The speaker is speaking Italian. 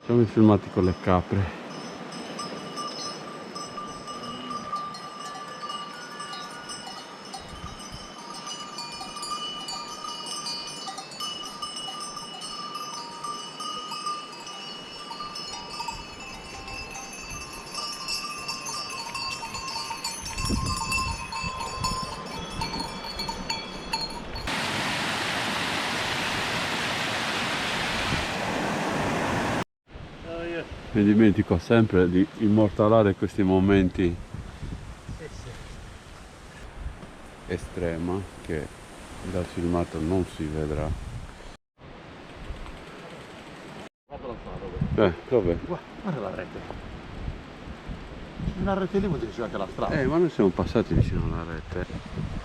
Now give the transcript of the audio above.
Siamo filmati con le capre. Mi dimentico sempre di immortalare questi momenti estrema che dal filmato non si vedrà. Dove? Guarda la rete. Una rete lì vuol dire c'è anche la strada. Ma noi siamo passati vicino alla rete.